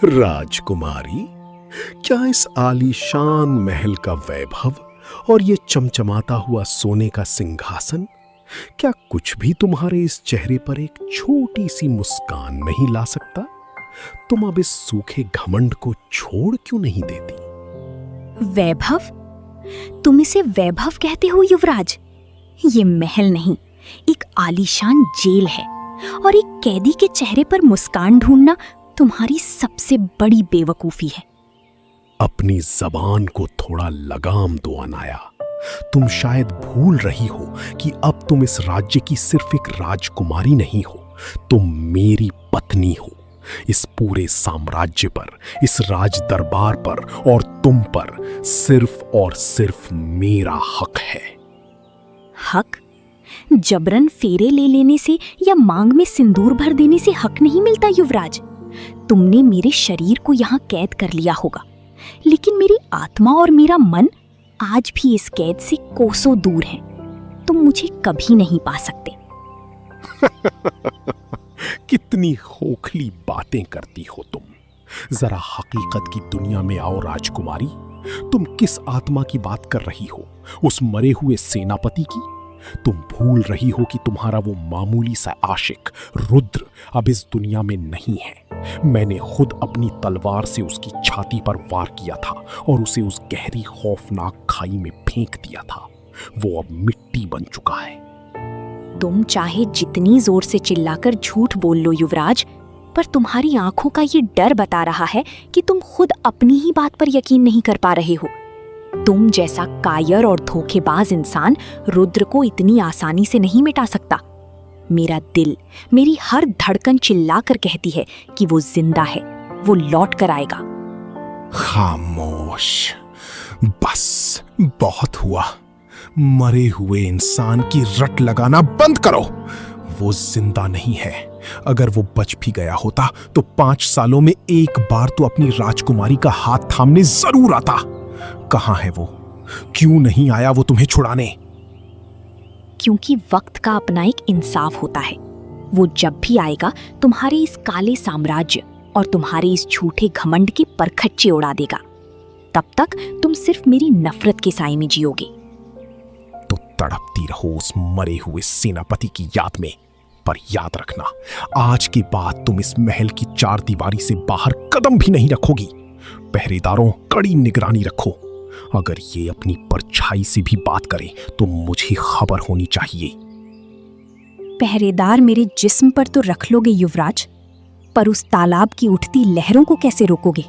राजकुमारी, क्या इस आलीशान महल का वैभव और ये चमचमाता हुआ सोने का सिंहासन, क्या कुछ भी तुम्हारे इस चेहरे पर एक छोटी सी मुस्कान नहीं ला सकता? तुम अब इस सूखे घमंड को छोड़ क्यों नहीं देती? वैभव? तुम इसे वैभव कहते हो युवराज? ये महल नहीं, एक आलीशान जेल है, और एक कैदी के चेहरे पर मुस्कान ढूंढना तुम्हारी सबसे बड़ी बेवकूफी है। अपनी जबान को थोड़ा लगाम दो अनाया। तुम शायद भूल रही हो कि अब तुम इस राज्य की सिर्फ एक राजकुमारी नहीं हो, तुम मेरी पत्नी हो। इस पूरे साम्राज्य पर, इस राज दरबार पर और तुम पर सिर्फ और सिर्फ मेरा हक है। हक? जबरन फेरे ले लेने से या मांग में सिंदूर भर देने से हक नहीं मिलता युवराज। तुमने मेरे शरीर को यहाँ कैद कर लिया होगा, लेकिन मेरी आत्मा और मेरा मन आज भी इस कैद से कोसों दूर हैं। तुम मुझे कभी नहीं पा सकते। कितनी खोखली बातें करती हो तुम। जरा हकीकत की दुनिया में आओ राजकुमारी। तुम किस आत्मा की बात कर रही हो? उस मरे हुए सेनापति की? तुम भूल रही हो कि तुम्हारा वो मामूली सा आशिक रुद्र अब इस दुनिया में नहीं है। मैंने खुद अपनी तलवार से उसकी छाती पर वार किया था और उसे उस गहरी खौफनाक खाई में फेंक दिया था। वो अब मिट्टी बन चुका है। तुम चाहे जितनी जोर से चिल्लाकर झूठ बोल लो युवराज, पर तुम्हारी आंखों का ये डर बता रहा है कि तुम खुद अपनी ही बात पर यकीन नहीं कर पा रहे हो। तुम जैसा कायर और धोखेबाज इंसान रुद्र को इतनी आसानी से नहीं मिटा सकता। मेरा दिल, मेरी हर धड़कन चिल्लाकर कहती है कि वो जिंदा है, वो लौट कर आएगा। खामोश, बस बहुत हुआ। मरे हुए इंसान की रट लगाना बंद करो। वो जिंदा नहीं है। अगर वो बच भी गया होता तो 5 सालों में एक बार तो अपनी राजकुमारी का हाथ थामने जरूर आता। कहाँ है वो? क्यों नहीं आया वो तुम्हें छुड़ाने? क्योंकि वक्त का अपना एक इंसाफ होता है। वो जब भी आएगा तुम्हारे इस काले साम्राज्य और तुम्हारे इस झूठे घमंड के परखच्चे उड़ा देगा। तब तक तुम सिर्फ मेरी नफरत के साए में जियोगे। तो तड़पती रहो उस मरे हुए सेनापति की याद में, पर याद रखना, आज के बाद तुम इस महल की 4 दीवारी से बाहर कदम भी नहीं रखोगी। पहरेदारों, कड़ी निगरानी रखो। अगर ये अपनी परछाई से भी बात करे तो मुझे खबर होनी चाहिए। पहरेदार मेरे जिस्म पर तो रख लोगे युवराज, पर उस तालाब की उठती लहरों को कैसे रोकोगे,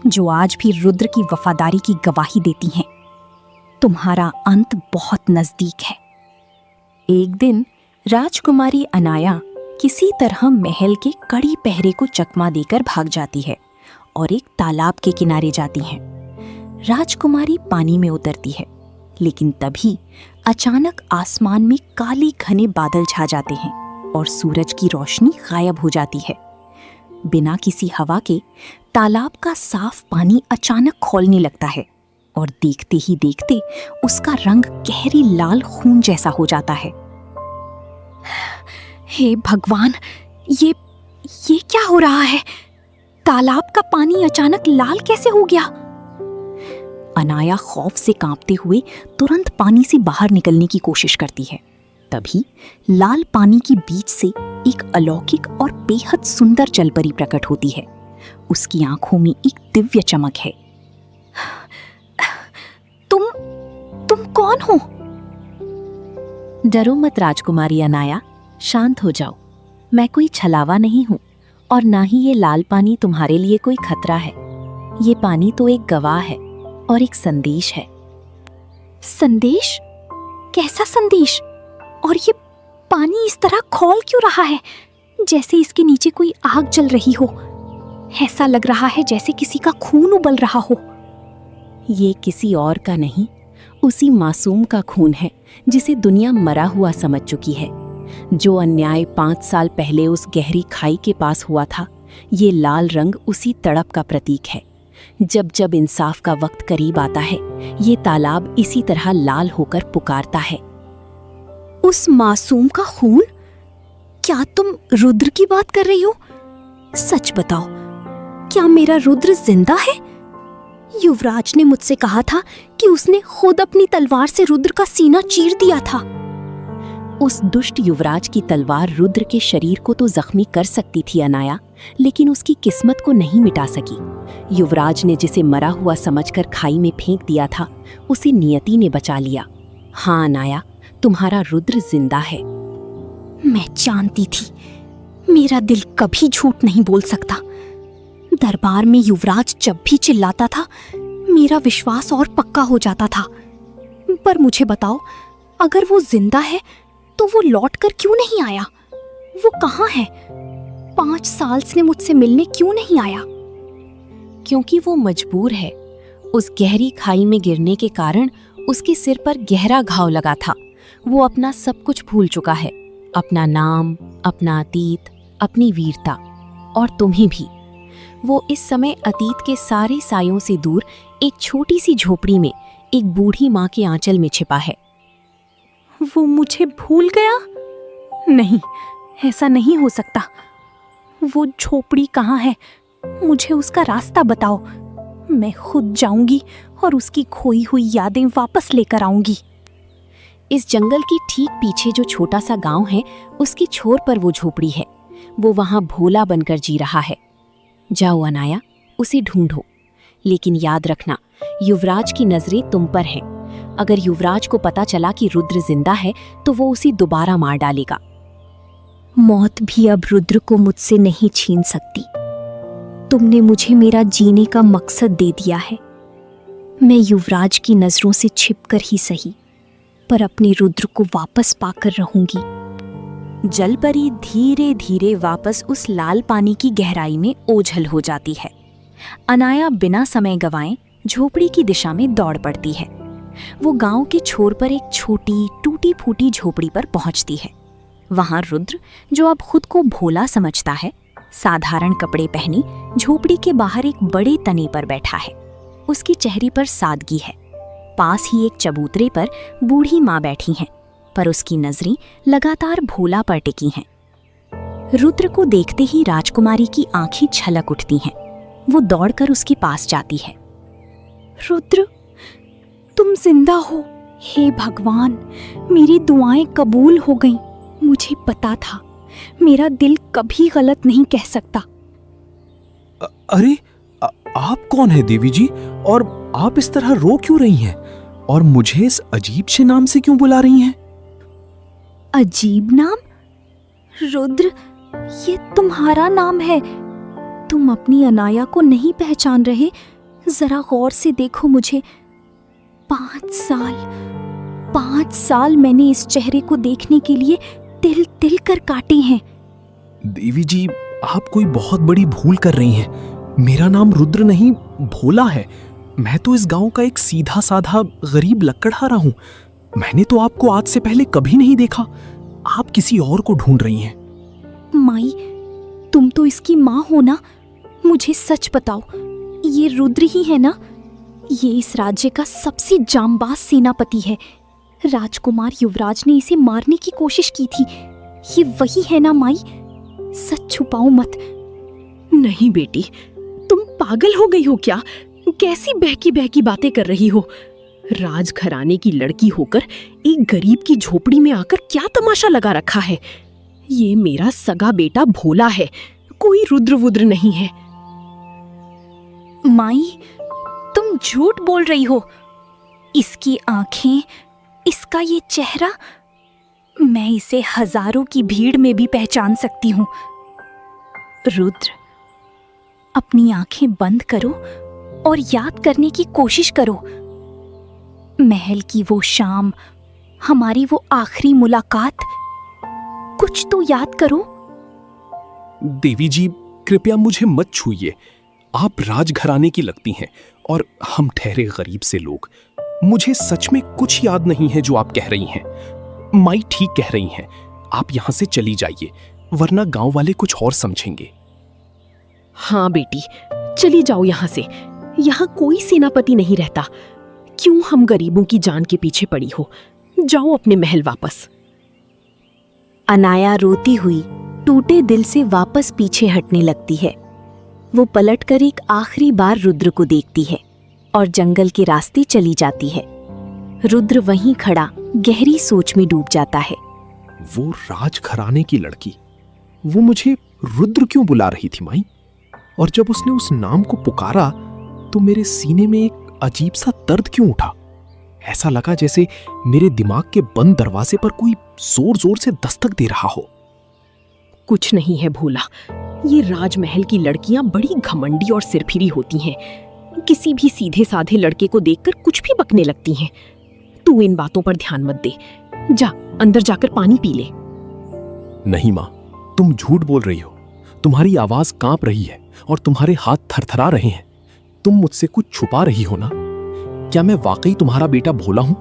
जो आज भी रुद्र की वफादारी की गवाही देती हैं? तुम्हारा अंत बहुत नजदीक है। एक दिन राजकुमारी अनाया किसी तरह महल के कड़ी पहरे को चकमा देकर भाग जाती है और एक तालाब के किनारे जाती हैं। राजकुमारी पानी में उतरती है, लेकिन तभी अचानक आसमान में काले घने बादल छा जाते हैं और सूरज की रोशनी गायब हो जाती है। बिना किसी हवा के तालाब का साफ पानी अचानक खौलने लगता है और देखते ही देखते उसका रंग गहरी लाल खून जैसा हो जाता है। हे भगवान, ये क्या हो रहा है? तालाब का पानी अचानक लाल कैसे हो गया? अनाया खौफ से कांपते हुए तुरंत पानी से बाहर निकलने की कोशिश करती है। तभी लाल पानी के बीच से एक अलौकिक और बेहद सुंदर जलपरी प्रकट होती है। उसकी आंखों में एक दिव्य चमक है। तुम कौन हो? डरो मत राजकुमारी अनाया, शांत हो जाओ। मैं कोई छलावा नहीं हूं और ना ही ये लाल पानी तुम्हारे लिए कोई खतरा है। ये पानी तो एक गवाह है और एक संदेश है। संदेश? कैसा संदेश? और ये पानी इस तरह खौल क्यों रहा है, जैसे इसके नीचे कोई आग जल रही हो? ऐसा लग रहा है जैसे किसी का खून उबल रहा हो। ये किसी और का नहीं, उसी मासूम का खून है जिसे दुनिया मरा हुआ समझ चुकी है। जो अन्याय 5 साल पहले उस गहरी खाई के पास हुआ था, ये लाल रंग उसी तड़प का प्रतीक है। जब जब इंसाफ का वक्त करीब आता है, ये तालाब इसी तरह लाल होकर पुकारता है। उस मासूम का खून? क्या तुम रुद्र की बात कर रही हो? सच बताओ, क्या मेरा रुद्र जिंदा है? युवराज ने मुझसे कहा था कि उसने खुद अपनी तलवार से रुद्र का सीना चीर दिया था। उस दुष्ट युवराज की तलवार रुद्र के शरीर को तो जख्मी कर सकती थी अनाया, लेकिन उसकी किस्मत को नहीं मिटा सकी। युवराज ने जिसे मरा हुआ समझकर खाई में फेंक दिया था, उसे नियति ने बचा लिया। हाँ अनाया, तुम्हारा रुद्र जिंदा है। मैं जानती थी, मेरा दिल कभी झूठ नहीं बोल सकता। दरबार में युवराज जब भी चिल्लाता था, मेरा विश्वास और पक्का हो जाता था। पर मुझे बताओ, अगर वो जिंदा है तो वो लौटकर क्यों नहीं आया? वो कहाँ है? 5 साल से मुझसे मिलने क्यों नहीं आया? क्योंकि वो मजबूर है। उस गहरी खाई में गिरने के कारण उसके सिर पर गहरा घाव लगा था। वो अपना सब कुछ भूल चुका है, अपना नाम, अपना अतीत, अपनी वीरता, और तुम्हें भी। वो इस समय अतीत के सारे सायों से दूर एक छोटी सी झोपड़ी में एक बूढ़ी माँ के आंचल में छिपा है। वो मुझे भूल गया? नहीं, ऐसा नहीं हो सकता। वो झोपड़ी कहाँ है? मुझे उसका रास्ता बताओ। मैं खुद जाऊंगी और उसकी खोई हुई यादें वापस लेकर आऊंगी। इस जंगल के ठीक पीछे जो छोटा सा गांव है, उसके छोर पर वो झोपड़ी है। वो वहां भोला बनकर जी रहा है। जाओ अनाया, उसे ढूंढो। लेकिन याद रखना, युवराज की नजरें तुम पर हैं। अगर युवराज को पता चला कि रुद्र जिंदा है तो वो उसे दोबारा मार डालेगा। मौत भी अब रुद्र को मुझसे नहीं छीन सकती। तुमने मुझे मेरा जीने का मकसद दे दिया है। मैं युवराज की नजरों से छिपकर ही सही, पर अपने रुद्र को वापस पाकर रहूंगी। जलपरी धीरे धीरे वापस उस लाल पानी की गहराई में ओझल हो जाती है। अनाया बिना समय गंवाए झोपड़ी की दिशा में दौड़ पड़ती है। वो गांव के छोर पर एक छोटी टूटी फूटी झोपड़ी पर पहुंचती है। वहां रुद्र, जो अब खुद को भोला समझता है, साधारण कपड़े पहनी झोपड़ी के बाहर एक बड़े तने पर बैठा है। उसकी चेहरे पर सादगी है। पास ही एक चबूतरे पर बूढ़ी माँ बैठी हैं, पर उसकी नजरें लगातार भोला पर टिकी हैं। रुद्र को देखते ही राजकुमारी की आंखें छलक उठती हैं। वो दौड़कर उसके पास जाती है। रुद्र, तुम जिंदा हो। हे भगवान, मेरी दुआएं कबूल हो गईं। मुझे पता था, मेरा दिल कभी गलत नहीं कह सकता। अरे आप कौन है देवी जी? और आप इस तरह रो क्यों रही हैं? और मुझे इस अजीब से नाम से क्यों बुला रही हैं? अजीब नाम? रुद्र, ये तुम्हारा नाम है। तुम अपनी अनाया को नहीं पहचान रहे? जरा गौर से देखो मुझे। 5 साल मैंने इस चेहरे को देखने के लिए तिल तिल कर काटे हैं। देवी जी, आप कोई बहुत बड़ी भूल कर रही हैं। मेरा नाम रुद्र नहीं, भोला है। मैं तो इस गांव का एक सीधा साधा गरीब लकड़हारा हूं। मैंने तो आपको आज से पहले कभी नहीं देखा। आप किसी और को ढूंढ रही हैं। माई, तुम तो इसकी माँ हो ना? मुझे सच बताओ, ये रुद्र ही है ना? ये इस राज्य का सबसे जांबाज सेनापति है। राजकुमार युवराज ने इसे मारने की कोशिश की थी। ये वही है ना माई? सच छुपाओ मत। नहीं बेटी, तुम पागल हो गई हो क्या? कैसी बहकी बहकी बातें कर रही हो? राजघराने की लड़की होकर एक गरीब की झोपड़ी में आकर क्या तमाशा लगा रखा है? ये मेरा सगा बेटा भोला है, कोई रुद्र वुद्र नहीं है। माई, तुम झूठ बोल रही हो। इसकी आंखें, इसका ये चेहरा, मैं इसे हजारों की भीड़ में भी पहचान सकती हूँ। रुद्र, अपनी आंखें बंद करो और याद करने की कोशिश करो। महल की वो शाम, हमारी वो आखिरी मुलाकात, कुछ तो याद करो। देवी जी, कृपया मुझे मत छूइए। आप राजघराने की लगती हैं और हम ठहरे गरीब से लोग। मुझे सच में कुछ याद नहीं है जो आप कह रही हैं। माई ठीक कह रही हैं। आप यहां से चली जाइए, वरना गांव वाले कुछ और समझेंगे। हाँ बेटी, चली जाओ यहाँ से। यहाँ कोई सेनापति नहीं रहता। क्यों हम गरीबों की जान के पीछे पड़ी हो? जाओ अपने महल वापस। अनाया रोती हुई टूटे दिल से वापस पीछे हटने लगती है। वो पलटकर एक आखिरी बार रुद्र को देखती है और जंगल के रास्ते चली जाती है। रुद्र वहीं खड़ा गहरी सोच में डूब जाता है। वो राजघराने की लड़की, वो मुझे रुद्र क्यों बुला रही थी माई? और जब उसने उस नाम को पुकारा तो मेरे सीने में एक अजीब सा दर्द क्यों उठा? ऐसा लगा जैसे मेरे दिमाग के बंद दरवाजे पर कोई जोर जोर से दस्तक दे रहा हो। कुछ नहीं है भोला, ये राजमहल की लड़कियां बड़ी घमंडी और सिरफिरी होती हैं। किसी भी सीधे साधे लड़के को देखकर कुछ भी बकने लगती हैं। तू इन बातों पर ध्यान मत दे, जा अंदर जाकर पानी पी ले। नहीं माँ, तुम झूठ बोल रही हो। तुम्हारी आवाज कांप रही है और तुम्हारे हाथ थरथरा रहे हैं। तुम मुझसे कुछ छुपा रही हो ना? क्या मैं वाकई तुम्हारा बेटा भोला हूं?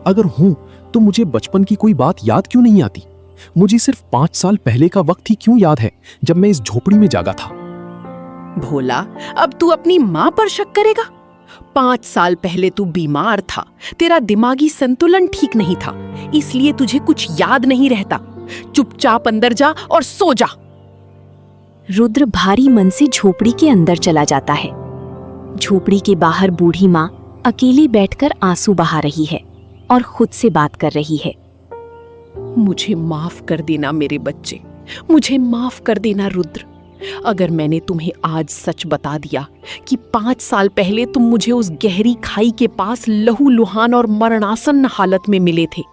अगर हूं तो मुझे बचपन की कोई बात याद क्यों नहीं आती? मुझे सिर्फ 5 साल पहले का वक्त ही क्यों याद है जब मैं इस झोपड़ी में जागा था। भोला, अब तू अपनी माँ पर शक करेगा? 5 साल पहले तू बीमार था, तेरा दिमागी संतुलन ठीक नहीं था, इसलिए तुझे कुछ याद नहीं रहता। चुपचाप अंदर जा और सो जा। रुद्र भारी मन से झोपड़ी के अंदर चला जाता है। झोपड़ी के बाहर बूढ़ी माँ अकेली बैठकर आंसू बहा रही है और खुद से बात कर रही है। मुझे माफ कर देना मेरे बच्चे, मुझे माफ कर देना रुद्र। अगर मैंने तुम्हें आज सच बता दिया कि 5 साल पहले तुम मुझे उस गहरी खाई के पास लहूलुहान और मरणासन्न हालत में मिले थे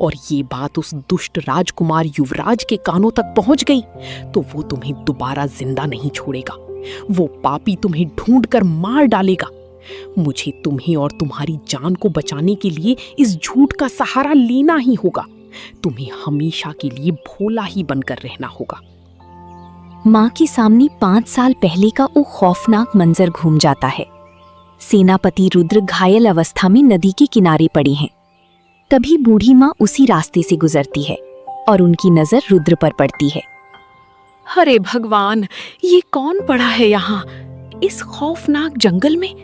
और ये बात उस दुष्ट राजकुमार युवराज के कानों तक पहुंच गई, तो वो तुम्हें दोबारा जिंदा नहीं छोड़ेगा। वो पापी तुम्हें ढूंढकर मार डालेगा। मुझे तुम्हें और तुम्हारी जान को बचाने के लिए इस झूठ का सहारा लेना ही होगा। तुम्हें हमेशा के लिए भोला ही बनकर रहना होगा। माँ के सामने 5 साल पहले का वो खौफनाक मंजर घूम जाता है। सेनापति रुद्र घायल अवस्था में नदी के किनारे पड़ी हैं। तभी बूढ़ी माँ उसी रास्ते से गुजरती है और उनकी नजर रुद्र पर पड़ती है। अरे भगवान, ये कौन पड़ा है यहाँ इस खौफनाक जंगल में?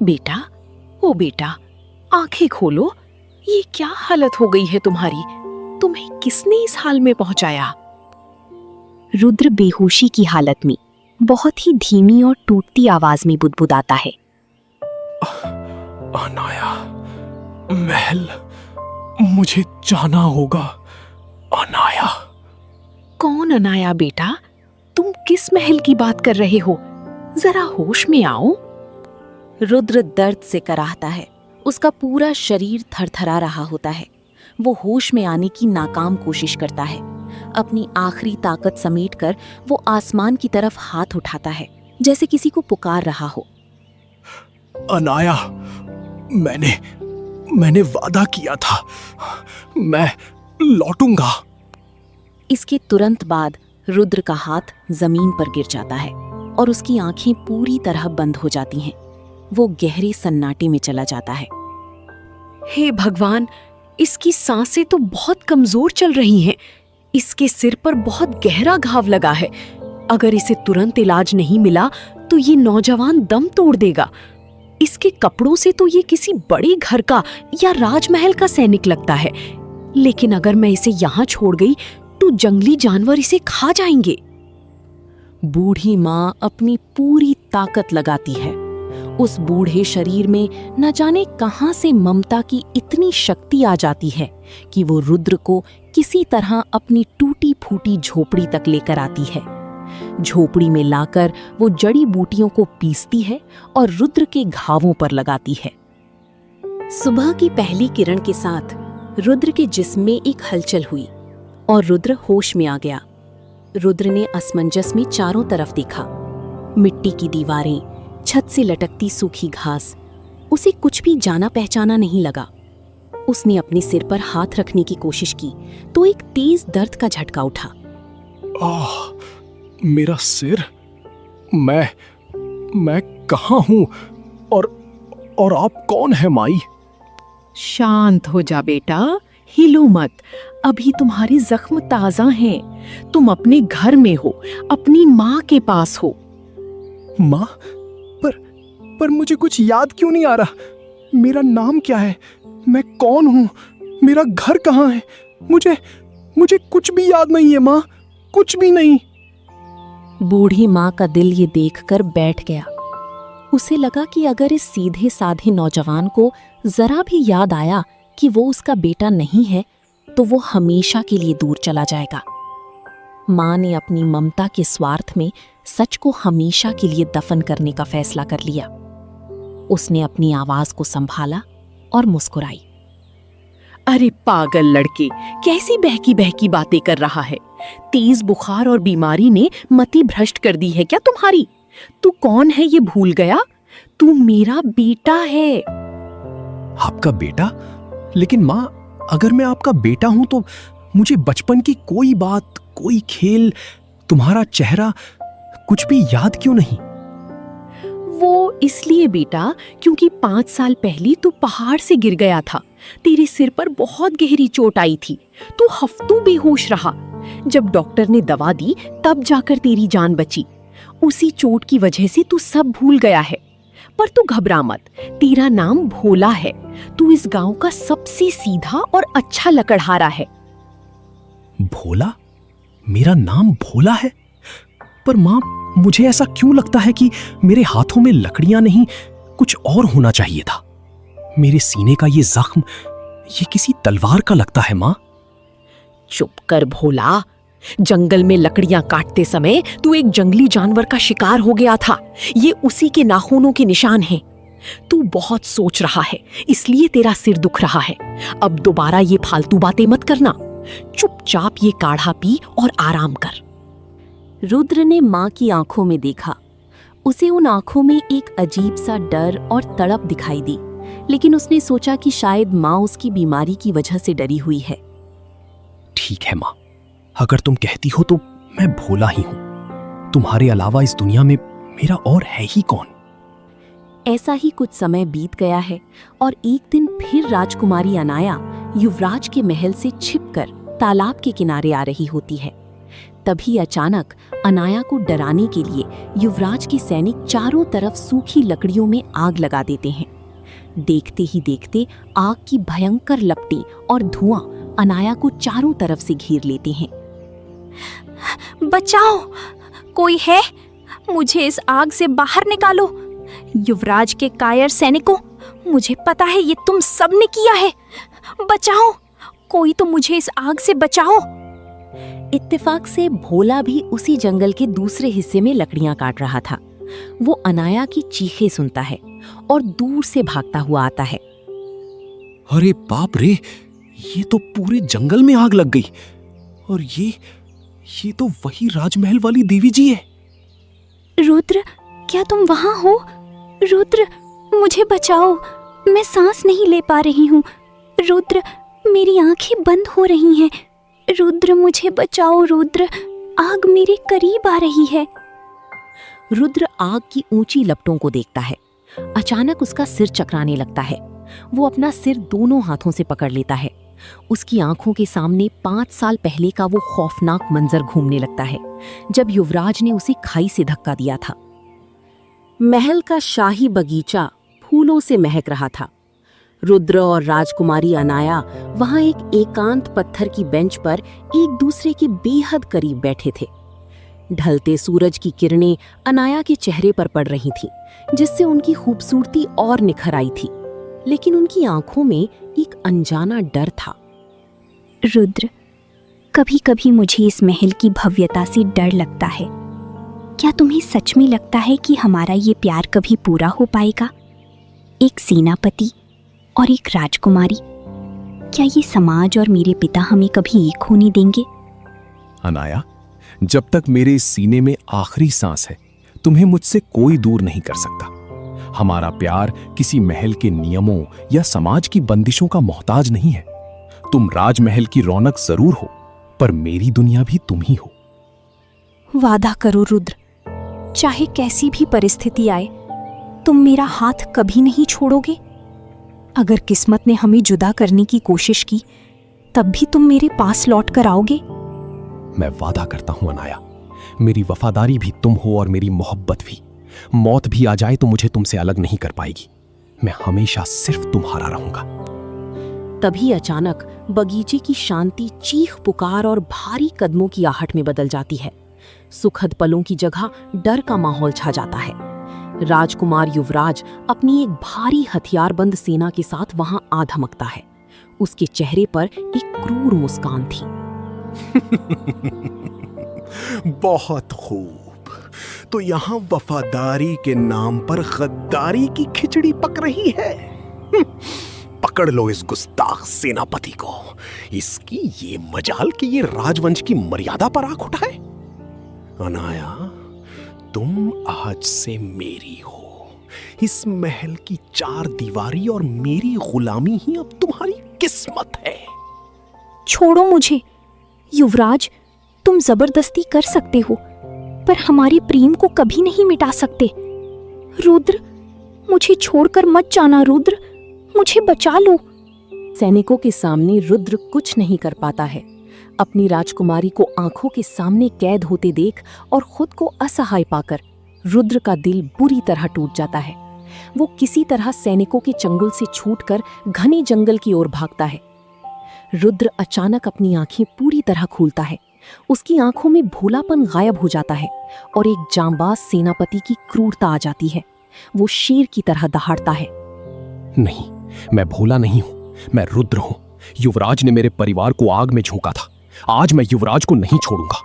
बेटा, ओ बेटा, आंखें खोलो। ये क्या हालत हो गई है तुम्हारी? तुम्हें किसने इस हाल में पहुंचाया? रुद्र बेहोशी की हालत में बहुत ही धीमी और टूटती आवाज में बुदबुदाता है। अनाया, महल, मुझे जाना होगा। अनाया। कौन अनाया बेटा? तुम किस महल की बात कर रहे हो? जरा होश में आओ। रुद्र दर्द से कराहता है। उसका पूरा शरीर थरथरा रहा होता है। वो होश में आने की नाकाम कोशिश करता है। अपनी आखिरी ताकत समेटकर वो आसमान की तरफ हाथ उठाता है, जैसे किसी को पुकार रहा हो। अनाया, मैंने वादा किया था, मैं लौटूंगा। इसके तुरंत बाद रुद्र का हाथ जमीन पर गिर जाता है और उसकी आंखें पूरी तरह बंद हो जाती हैं। वो गहरे सन्नाटे में चला जाता है। हे भगवान, इसकी सांसें तो बहुत कमजोर चल रही हैं। इसके सिर पर बहुत गहरा घाव लगा है। अगर इसे तुरंत इलाज नहीं मिला तो ये नौजवान दम तोड़ देगा। इसके कपड़ों से तो ये किसी बड़े घर का या राजमहल का सैनिक लगता है। लेकिन अगर मैं इसे यहाँ छोड़ गई तो जंगली जानवर इसे खा जाएंगे। बूढ़ी माँ अपनी पूरी ताकत लगाती है। उस बूढ़े शरीर में न जाने कहां से ममता की इतनी शक्ति आ जाती है कि वो रुद्र को किसी तरह अपनी टूटी फूटी झोपड़ी तक लेकर आती है। झोपड़ी में लाकर वो जड़ी बूटियों को पीसती है और रुद्र के घावों पर लगाती है। सुबह की पहली किरण के साथ रुद्र के जिस्म में एक हलचल हुई और रुद्र होश में आ गया। रुद्र ने असमंजस में चारों तरफ देखा। मिट्टी की दीवारें, छत से लटकती सूखी घास, उसे कुछ भी जाना पहचाना नहीं लगा। उसने अपने सिर पर हाथ रखने की कोशिश की तो एक तेज दर्द का झटका उठा। आह, मेरा सिर। मैं कहाँ हूँ? और आप कौन है माई? शांत हो जा बेटा, हिलो मत। अभी तुम्हारे जख्म ताजा हैं। तुम अपने घर में हो, अपनी माँ के पास हो। माँ, पर मुझे कुछ याद क्यों नहीं आ रहा? मेरा नाम क्या है? मैं कौन हूँ? मेरा घर कहाँ है? मुझे कुछ भी याद नहीं है माँ। कुछ भी नहीं। बूढ़ी माँ का दिल ये देखकर बैठ गया। उसे लगा कि अगर इस सीधे साधे नौजवान को जरा भी याद आया कि वो उसका बेटा नहीं है तो वो हमेशा के लिए दूर चला जाएगा। माँ ने अपनी ममता के स्वार्थ में सच को हमेशा के लिए दफन करने का फैसला कर लिया। उसने अपनी आवाज को संभाला और मुस्कुराई। अरे पागल लड़के, कैसी बहकी बहकी बातें कर रहा है। तेज बुखार और बीमारी ने मति भ्रष्ट कर दी है क्या तुम्हारी? तू कौन है ये भूल गया? तू मेरा बेटा है। आपका बेटा? लेकिन माँ, अगर मैं आपका बेटा हूं तो मुझे बचपन की कोई बात, कोई खेल, तुम्हारा चेहरा कुछ भी याद क्यों नहीं? वो इसलिए बेटा क्योंकि 5 साल पहले तू पहाड़ से गिर गया था। तेरे सिर पर बहुत गहरी चोट आई थी। तू हफ्तों बेहोश रहा। जब डॉक्टर ने दवा दी तब जाकर तेरी जान बची। उसी चोट की वजह से तू सब भूल गया है। पर तू घबरा मत, तेरा नाम भोला है। तू इस गांव का सबसे सीधा और अच्छा लकड़हारा है। भोला? मेरा नाम भोला है? पर माँ, मुझे ऐसा क्यों लगता है कि मेरे हाथों में लकड़ियां नहीं, कुछ और होना चाहिए था। मेरे सीने का ये जख्म, ये किसी तलवार का लगता है माँ। चुप कर भोला। जंगल में लकड़ियां काटते समय तू एक जंगली जानवर का शिकार हो गया था। ये उसी के नाखूनों के निशान हैं। तू बहुत सोच रहा है, इसलिए तेरा सिर दुख रहा है। अब दोबारा ये फालतू बातें मत करना। चुपचाप ये काढ़ा पी और आराम कर। रुद्र ने माँ की आंखों में देखा। उसे उन आंखों में एक अजीब सा डर और तड़प दिखाई दी, लेकिन उसने सोचा कि शायद माँ उसकी बीमारी की वजह से डरी हुई है। ठीक है माँ, अगर तुम कहती हो तो मैं भोला ही हूं। तुम्हारे अलावा इस दुनिया में मेरा और है ही कौन? ऐसा ही कुछ समय बीत गया है और एक दिन फिर राजकुमारी अनाया युवराज के महल से छिपकर तालाब के किनारे आ रही होती है। तभी अचानक अनाया को डराने के लिए युवराज के सैनिक चारों तरफ सूखी लकड़ियों में आग लगा देते हैं। देखते ही देखते आग की भयंकर लपटें और धुआं अनाया को चारों तरफ से घेर लेते हैं। बचाओ, कोई है? मुझे इस आग से बाहर निकालो। युवराज के कायर सैनिकों, मुझे पता है ये तुम सब ने किया है। बचाओ, कोई तो मुझे इस आग से बचाओ। इत्तेफाक से भोला भी उसी जंगल के दूसरे हिस्से में लकड़ियां काट रहा था। वो अनाया की चीखें सुनता है और दूर से भागता हुआ आता है। अरे बाप रे, ये तो पूरे जंगल में आग लग गई। और ये तो वही राजमहल वाली देवी जी है। रुद्र, क्या तुम वहां हो? रुद्र, मुझे बचाओ, मैं सांस नहीं ले पा रही हूँ। रुद्र, मेरी आंखें बंद हो रही हैं। रुद्र, मुझे बचाओ। रुद्र, आग मेरे करीब आ रही है। रुद्र आग की ऊंची लपटों को देखता है। अचानक उसका सिर चकराने लगता है। वो अपना सिर दोनों हाथों से पकड़ लेता है। उसकी आंखों के सामने 5 साल पहले का वो खौफनाक मंजर घूमने लगता है, जब युवराज ने उसे खाई से धक्का दिया था। महल का शाही बगीचा फूलों से महक रहा था। रुद्र और राजकुमारी अनाया वहां एक एकांत पत्थर की बेंच पर एक दूसरे के बेहद करीब बैठे थे। ढलते सूरज की किरणें अनाया के चेहरे पर पड़ रही थीं, जिससे उनकी खूबसूरती और निखर आई थी। लेकिन उनकी आंखों में एक अनजाना डर था। रुद्र, कभी कभी मुझे इस महल की भव्यता से डर लगता है। क्या तुम्हें सच में लगता है कि हमारा ये प्यार कभी पूरा हो पाएगा? एक सेनापति और एक राजकुमारी, क्या ये समाज और मेरे पिता हमें कभी एक होने देंगे? अनाया, जब तक मेरे सीने में आखिरी सांस है, तुम्हें मुझसे कोई दूर नहीं कर सकता। हमारा प्यार किसी महल के नियमों या समाज की बंदिशों का मोहताज नहीं है। तुम राजमहल की रौनक जरूर हो, पर मेरी दुनिया भी तुम ही हो। वादा करो रुद्र, चाहे कैसी भी परिस्थिति आए, तुम मेरा हाथ कभी नहीं छोड़ोगे। अगर किस्मत ने हमें जुदा करने की कोशिश की, तब भी तुम मेरे पास लौट कर आओगे। मैं वादा करता हूं अनाया, मेरी वफादारी भी तुम हो और मेरी मोहब्बत भी। मौत भी आ जाए तो मुझे तुमसे अलग नहीं कर पाएगी। मैं हमेशा सिर्फ तुम्हारा रहूंगा। तभी अचानक बगीचे की शांति चीख पुकार और भारी कदमों की आहट में बदल जाती है। सुखद पलों की जगह डर का माहौल छा जाता है। राजकुमार युवराज अपनी एक भारी हथियारबंद सेना के साथ वहां आ धमकता है। उसके चेहरे पर एक क्रूर मुस्कान थी। बहुत खूब। तो यहाँ वफादारी के नाम पर गद्दारी की खिचड़ी पक रही है। पकड़ लो इस गुस्ताख सेनापति को। इसकी ये मजाल कि ये राजवंश की मर्यादा पर आंख उठाए। अनाया, तुम आज से मेरी हो। इस महल की चार दीवारी और मेरी गुलामी ही अब तुम्हारी किस्मत है। छोड़ो मुझे युवराज, तुम जबरदस्ती कर सकते हो पर हमारे प्रेम को कभी नहीं मिटा सकते। रुद्र, मुझे छोड़कर मत जाना। रुद्र, मुझे बचा लो। सैनिकों के सामने रुद्र कुछ नहीं कर पाता है। अपनी राजकुमारी को आंखों के सामने कैद होते देख और खुद को असहाय पाकर रुद्र का दिल बुरी तरह टूट जाता है। वो किसी तरह सैनिकों के चंगुल से छूटकर घने जंगल की ओर भागता है। रुद्र अचानक अपनी आंखें पूरी तरह खोलता है। उसकी आंखों में भोलापन गायब हो जाता है और एक जांबाज सेनापति की क्रूरता आ जाती है। वो शेर की तरह दहाड़ता है। नहीं, मैं भोला नहीं हूं, मैं रुद्र हूं। युवराज ने मेरे परिवार को आग में झोंका था। आज मैं युवराज को नहीं छोड़ूंगा।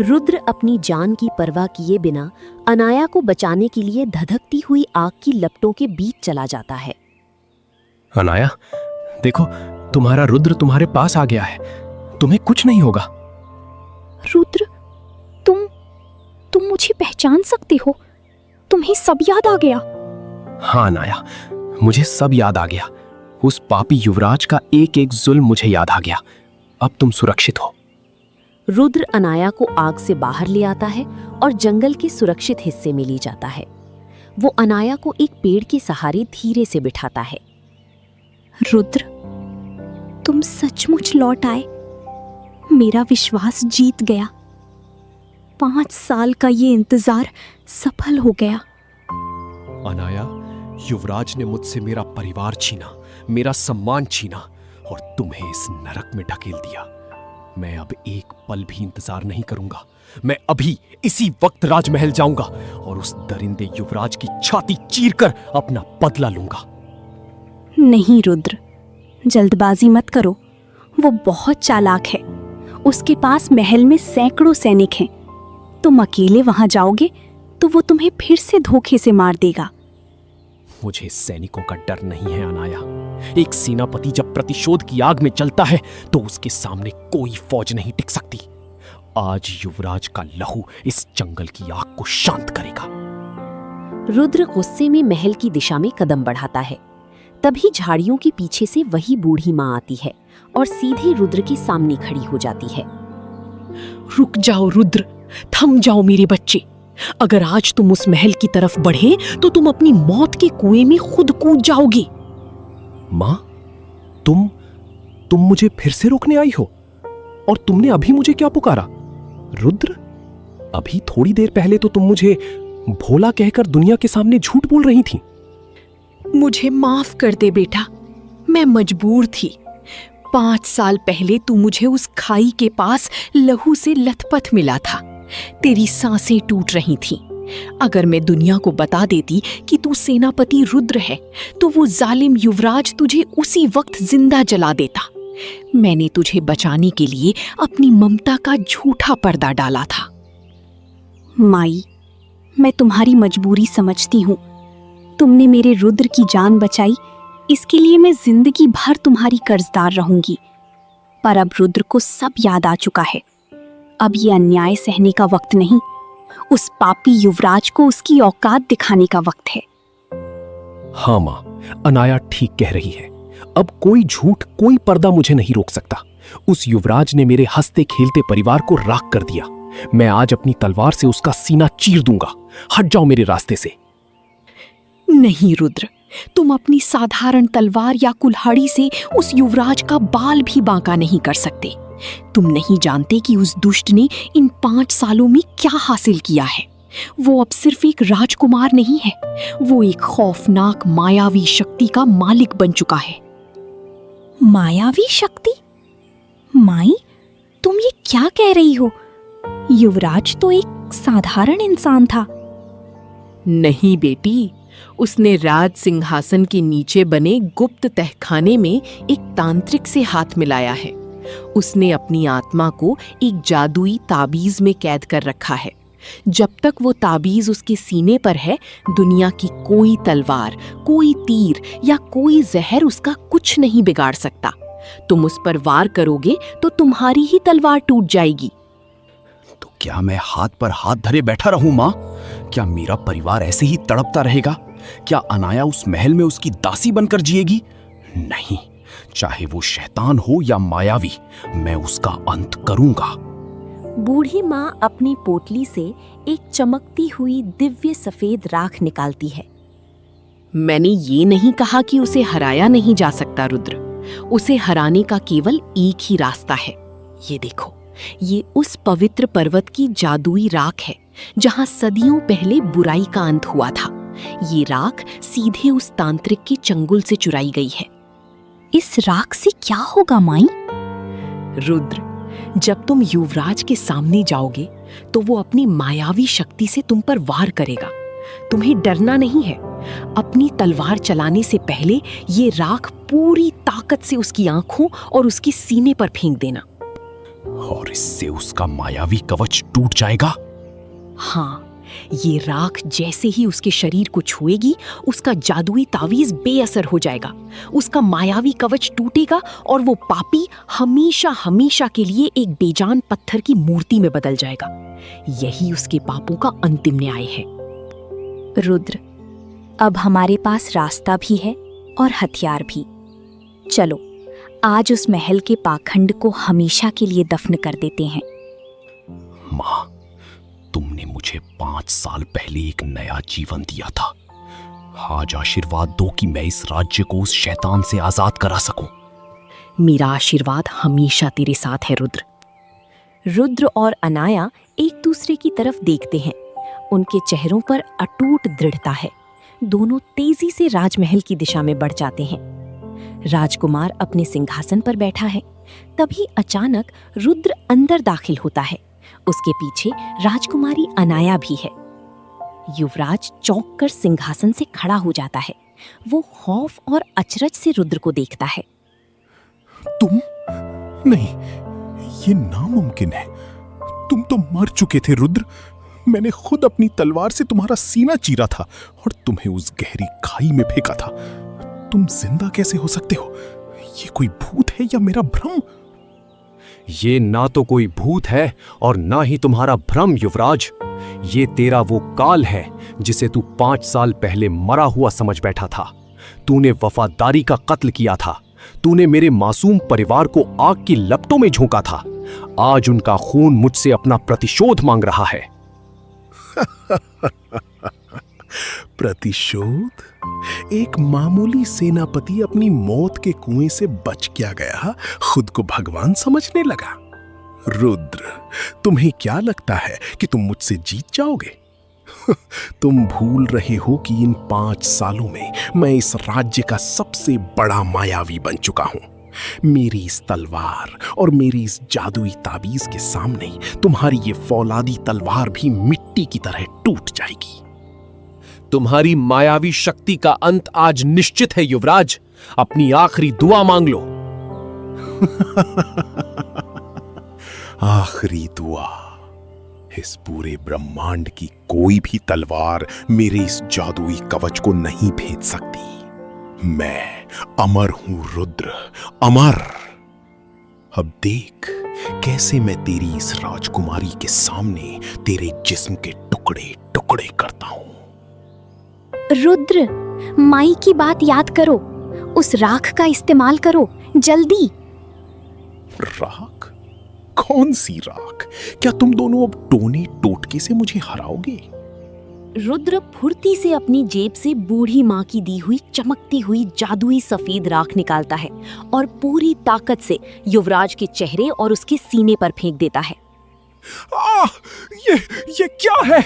रुद्र अपनी जान की परवाह किए बिना अनाया को बचाने के लिए धधकती हुई आग की लपटों के बीच चला जाता है। अनाया, देखो, तुम्हारा रुद्र तुम्हारे पास आ गया है। तुम्हें कुछ नहीं होगा। रुद्र, तुम मुझे पहचान सकते हो? तुम्हें सब याद आ गया? हाँ अनाया, मुझे सब याद आ गया। उस पापी युवराज का एक एक जुल्म मुझे याद आ गया। अब तुम सुरक्षित हो। रुद्र अनाया को आग से बाहर ले आता है और जंगल के सुरक्षित हिस्से में ले जाता है। वो अनाया को एक पेड़ के सहारे धीरे से बिठाता है। रुद्र, तुम सचमुच लौट आए। मेरा विश्वास जीत गया। 5 साल का ये इंतजार सफल हो गया। अनाया, युवराज ने मुझसे मेरा परिवार छीना, मेरा सम्मान छीना और तुम्हें इस नरक में ढकेल दिया। मैं अब एक पल भी इंतजार नहीं करूंगा। मैं अभी इसी वक्त राजमहल जाऊंगा और उस दरिंदे युवराज की छाती चीरकर अपना बदला लूंगा। नहीं रुद्र, जल्दबाजी मत करो। वो बहुत चालाक है। उसके पास महल में सैकड़ों सैनिक हैं। तुम अकेले वहां जाओगे तो वो तुम्हें फिर से धोखे से मार देगा। मुझे सैनिकों का डर नहीं है अनाया। एक सेनापति जब प्रतिशोध की आग में जलता है तो उसके सामने कोई फौज नहीं टिक सकती। आज युवराज का लहू इस जंगल की आग को शांत करेगा। रुद्र गुस्से में महल की दिशा में कदम बढ़ाता है। तभी झाड़ियों के पीछे से वही बूढ़ी माँ आती है और सीधे रुद्र के सामने खड़ी हो जाती है। रुक जाओ रुद्र, थम जाओ मेरे बच्चे। अगर आज तुम उस महल की तरफ बढ़े तो तुम अपनी मौत के कुएं में खुद कूद जाओगे। माँ, तुम मुझे फिर से रोकने आई हो? और तुमने अभी मुझे क्या पुकारा? रुद्र, अभी थोड़ी देर पहले तो तुम मुझे भोला कहकर दुनिया के सामने झूठ बोल रही थी। मुझे माफ कर दे बेटा, मैं मजबूर थी। 5 साल पहले तू मुझे उस खाई के पास लहू से लथपथ मिला था। तेरी सांसें टूट रही थीं। अगर मैं दुनिया को बता देती कि तू सेनापति रुद्र है तो वो जालिम युवराज तुझे उसी वक्त जिंदा जला देता। मैंने तुझे बचाने के लिए अपनी ममता का झूठा पर्दा डाला था। माई, मैं तुम्हारी मजबूरी समझती हूँ। तुमने मेरे रुद्र की जान बचाई, इसके लिए मैं जिंदगी भर तुम्हारी कर्जदार रहूंगी। पर अब रुद्र को सब याद आ चुका है। अब ये अन्याय सहने का वक्त नहीं। उस पापी युवराज को उसकी औकात दिखाने का वक्त है। हाँ माँ, अनाया ठीक कह रही है। अब कोई झूठ, कोई पर्दा मुझे नहीं रोक सकता। उस युवराज ने मेरे हंसते खेलते परिवार को राख कर दिया। मैं आज अपनी तलवार से उसका सीना चीर दूंगा। हट जाओ मेरे रास्ते से। नहीं रुद्र, तुम अपनी साधारण तलवार या कुल्हाड़ी से उस युवराज का बाल भी बांका नहीं कर सकते। तुम नहीं जानते कि उस दुष्ट ने इन 5 सालों में क्या हासिल किया है। वो अब सिर्फ एक राजकुमार नहीं है, वो एक खौफनाक मायावी शक्ति का मालिक बन चुका है। मायावी शक्ति? माई, तुम ये क्या कह रही हो? युवराज तो एक साधारण इंसान था। नहीं बेटी, उसने राज सिंहासन के नीचे बने गुप्त तहखाने में एक तांत्रिक से हाथ मिलाया है। उसने अपनी आत्मा को एक जादुई ताबीज में कैद कर रखा है। जब तक वो ताबीज उसके सीने पर है, दुनिया की कोई तलवार, कोई तीर या कोई जहर उसका कुछ नहीं बिगाड़ सकता। तुम उस पर वार करोगे तो तुम्हारी ही तलवार टूट जाएगी। तो क्या मैं हाथ पर हाथ धरे बैठा रहूं माँ? क्या मेरा परिवार ऐसे ही तड़पता रहेगा? क्या अनाया उस महल में उसकी दासी बनकर जिएगी? नहीं, चाहे वो शैतान हो या मायावी, मैं उसका अंत करूंगा। बूढ़ी माँ अपनी पोटली से एक चमकती हुई दिव्य सफेद राख निकालती है। मैंने ये नहीं कहा कि उसे हराया नहीं जा सकता रुद्र। उसे हराने का केवल एक ही रास्ता है। ये देखो, ये उस पवित्र पर्वत की जादुई राख है जहां सदियों पहले बुराई का अंत हुआ था। ये राख सीधे उस तांत्रिक के चंगुल से चुराई गई है। इस राख से क्या होगा माई? रुद्र, जब तुम युवराज के सामने जाओगे तो वो अपनी मायावी शक्ति से तुम पर वार करेगा। तुम्हें डरना नहीं है। अपनी तलवार चलाने से पहले ये राख पूरी ताकत से उसकी आंखों और उसके सीने पर फेंक देना। और इससे उसका मायावी कवच टूट जाएगा? हाँ, ये राख जैसे ही उसके शरीर को छुएगी, उसका जादुई तावीज बेअसर हो जाएगा। उसका मायावी कवच टूटेगा और वो पापी हमेशा हमेशा के लिए एक बेजान पत्थर की मूर्ति में बदल जाएगा। यही उसके पापों का अंतिम न्याय है। रुद्र, अब हमारे पास रास्ता भी है और हथियार भी। चलो, आज उस महल के पाखंड को हमेशा के लिए दफन कर देते हैं। माँ, तुमने मुझे 5 साल पहले एक नया जीवन दिया था। आज आशीर्वाद दो कि मैं इस राज्य को उस शैतान से आजाद करा सकूं। मेरा आशीर्वाद हमेशा तेरे साथ है रुद्र। रुद्र और अनाया एक दूसरे की तरफ देखते हैं। उनके चेहरों पर अटूट दृढ़ता है। दोनों तेजी से राजमहल की दिशा में बढ़ जाते हैं। राजकुमार अपने सिंहासन पर बैठा है। तभी अचानक रुद्र अंदर दाखिल होता है। उसके पीछे राजकुमारी अनाया भी है। युवराज चौंक कर सिंहासन से खड़ा हो जाता है। वो खौफ और अचरज से रुद्र को देखता है। तुम? नहीं, ये नामुमकिन है। तुम तो मर चुके थे रुद्र। मैंने खुद अपनी तलवार से तुम्हारा सीना चीरा था और तुम्हें उस गहरी खाई में फेंका था। तुम जिंदा कैसे हो सकते हो? ये कोई भूत है या मेरा भ्रम? ये ना तो कोई भूत है और ना ही तुम्हारा भ्रम युवराज। ये तेरा वो काल है जिसे तू 5 साल पहले मरा हुआ समझ बैठा था। तूने वफादारी का कत्ल किया था। तूने मेरे मासूम परिवार को आग की लपटों में झोंका था। आज उनका खून मुझसे अपना प्रतिशोध मांग रहा है। प्रतिशोध? एक मामूली सेनापति अपनी मौत के कुएं से बच क्या गया, खुद को भगवान समझने लगा। रुद्र, तुम्हें क्या लगता है कि तुम मुझसे जीत जाओगे? तुम भूल रहे हो कि इन 5 सालों में मैं इस राज्य का सबसे बड़ा मायावी बन चुका हूं। मेरी इस तलवार और मेरी इस जादुई ताबीज के सामने तुम्हारी ये फौलादी तलवार भी मिट्टी की तरह टूट जाएगी। तुम्हारी मायावी शक्ति का अंत आज निश्चित है युवराज। अपनी आखिरी दुआ मांग लो। आखिरी दुआ? इस पूरे ब्रह्मांड की कोई भी तलवार मेरे इस जादुई कवच को नहीं भेद सकती। मैं अमर हूं रुद्र, अमर। अब देख कैसे मैं तेरी इस राजकुमारी के सामने तेरे जिस्म के टुकड़े टुकड़े करता हूं। रुद्र, माई की बात याद करो। उस राख का इस्तेमाल करो, जल्दी। राख? कौन सी राख? क्या तुम दोनों अब टोने टोटके से मुझे हराओगे? रुद्र फुर्ती से अपनी जेब से बूढ़ी माँ की दी हुई चमकती हुई जादुई सफेद राख निकालता है और पूरी ताकत से युवराज के चेहरे और उसके सीने पर फेंक देता है। ये क्या है?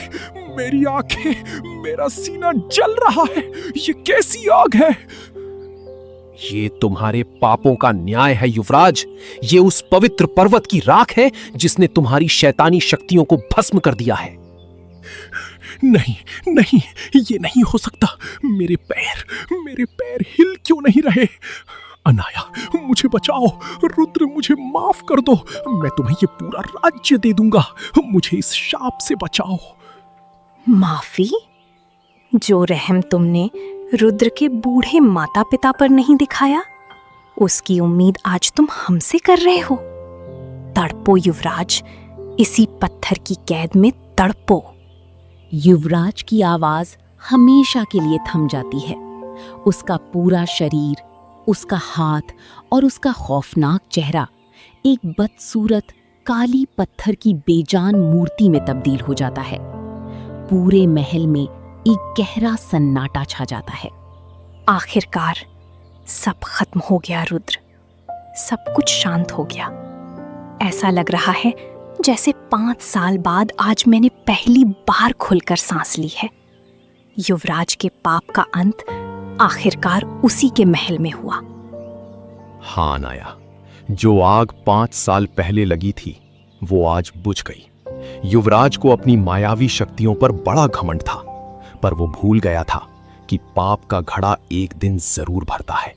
मेरी आंखें, मेरा सीना जल रहा है। ये कैसी आग है? ये तुम्हारे पापों का न्याय है युवराज। ये उस पवित्र पर्वत की राख है जिसने तुम्हारी शैतानी शक्तियों को भस्म कर दिया है। नहीं नहीं, ये नहीं हो सकता। मेरे पैर हिल क्यों नहीं रहे? अनाया, मुझे बचाओ। रुद्र, मुझे माफ कर दो। मैं तुम्हें ये पूरा राज्य दे दूंगा। मुझे इस शाप से बचाओ। माफी? जो रहम तुमने रुद्र के बूढ़े माता पिता पर नहीं दिखाया, उसकी उम्मीद आज तुम हमसे कर रहे हो। तड़पो युवराज, इसी पत्थर की कैद में तड़पो। युवराज की आवाज हमेशा के लिए थम जाती है। उसका पूरा शरीर, उसका हाथ और उसका खौफनाक चेहरा एक बदसूरत काली पत्थर की बेजान मूर्ति में तब्दील हो जाता है। पूरे महल में एक गहरा सन्नाटा छा जाता है। आखिरकार सब खत्म हो गया रुद्र, सब कुछ शांत हो गया। ऐसा लग रहा है जैसे 5 साल बाद आज मैंने पहली बार खुलकर सांस ली है। युवराज के पाप का अंत आखिरकार उसी के महल में हुआ। हाँ अनाया, जो आग 5 साल पहले लगी थी वो आज बुझ गई। युवराज को अपनी मायावी शक्तियों पर बड़ा घमंड था, पर वो भूल गया था कि पाप का घड़ा एक दिन जरूर भरता है।